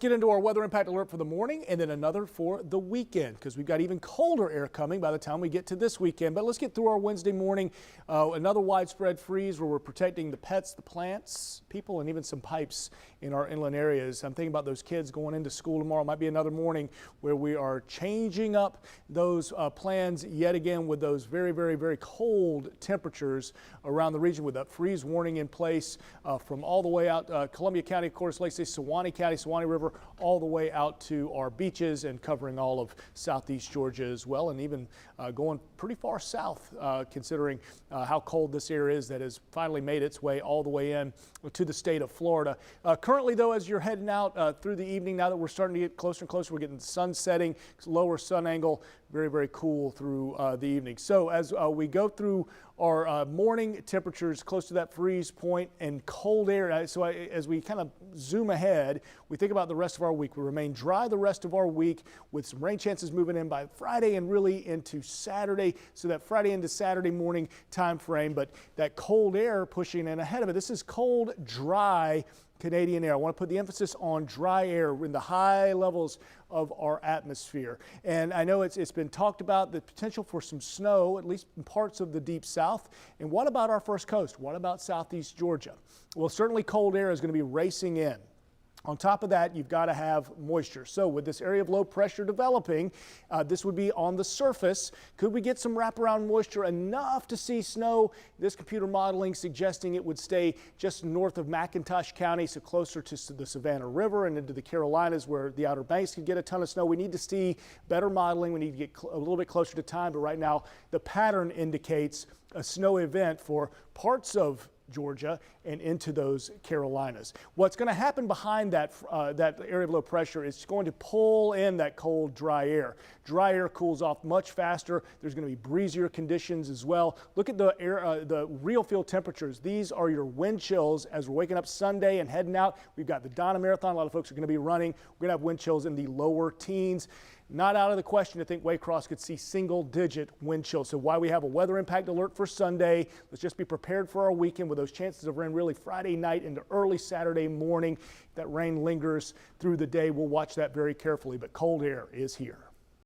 Get into our weather impact alert for the morning and then another for the weekend because we've got even colder air coming by the time we get to this weekend. But let's get through our Wednesday morning. Another widespread freeze where we're protecting the pets, the plants, people, and even some pipes in our inland areas. I'm thinking about those kids going into school tomorrow. Might be another morning where we are changing up those plans yet again with those very cold temperatures around the region with that freeze warning in place from all the way out Columbia County, of course, Lake City, Suwannee County, Suwannee River, all the way out to our beaches and covering all of southeast Georgia as well, and even going pretty far south considering how cold this air is that has finally made its way all the way in to the state of Florida. Currently though, as you're heading out through the evening, now that we're starting to get closer and closer, we're getting the sun setting, lower sun angle, very cool through the evening. So as we go through our morning temperatures close to that freeze point and cold air, so as we kind of zoom ahead, we think about the rest of our week. We remain dry the rest of our week with some rain chances moving in by Friday and really into Saturday. So that Friday into Saturday morning time frame, but that cold air pushing in ahead of it. This is cold, dry Canadian air. I want to put the emphasis on dry air in the high levels of our atmosphere. And I know it's been talked about the potential for some snow, at least in parts of the deep south. And what about our first coast? What about southeast Georgia? Well, certainly cold air is going to be racing in. On top of that, you've got to have moisture. So with this area of low pressure developing, this would be on the surface. Could we get some wraparound moisture enough to see snow? This computer modeling suggesting it would stay just north of McIntosh County, so closer to the Savannah River and into the Carolinas where the Outer Banks could get a ton of snow. We need to see better modeling. We need to get a little bit closer to time, but right now the pattern indicates a snow event for parts of Georgia and into those Carolinas. What's going to happen behind that area of low pressure is going to pull in that cold, dry air. Dry air cools off much faster. There's going to be breezier conditions as well. Look at the air, the real field temperatures. These are your wind chills as we're waking up Sunday and heading out. We've got the Donna Marathon. A lot of folks are going to be running. We're going to have wind chills in the lower teens. Not out of the question to think Waycross could see single-digit wind chills. So why we have a weather impact alert for Sunday. Let's just be prepared for our weekend with those chances of rain really Friday night into early Saturday morning. If that rain lingers through the day, we'll watch that very carefully. But cold air is here.